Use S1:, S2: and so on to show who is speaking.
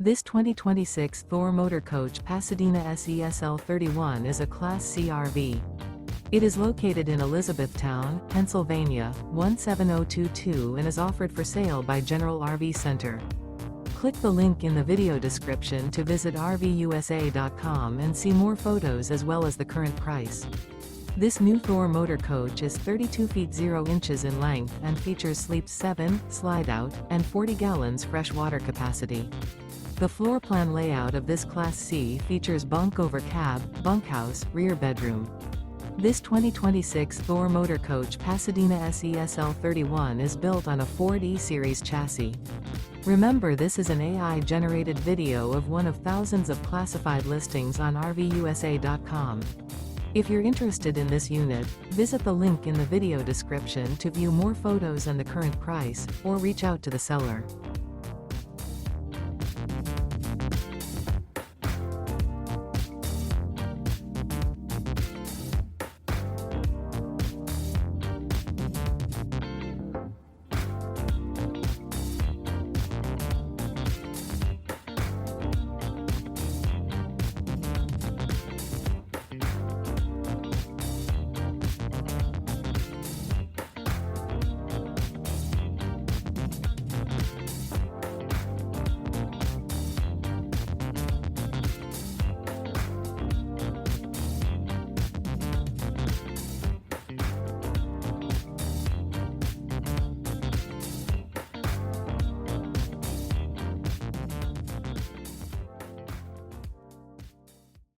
S1: This 2026 Thor Motor Coach Pasadena SESL31 is a Class C RV. It is located in Elizabethtown, Pennsylvania, 17022 and is offered for sale by General RV Center. Click the link in the video description to visit RVUSA.com and see more photos as well as the current price. This new Thor Motor Coach is 32 feet 0 inches in length and features sleeps 7, slide-out, and 40 gallons fresh water capacity. The floor plan layout of this Class C features bunk over cab, bunkhouse, rear bedroom. This 2026 Thor Motor Coach Pasadena SESL31 is built on a Ford E-Series chassis. Remember, this is an AI-generated video of one of thousands of classified listings on RVUSA.com. If you're interested in this unit, visit the link in the video description to view more photos and the current price, or reach out to the seller.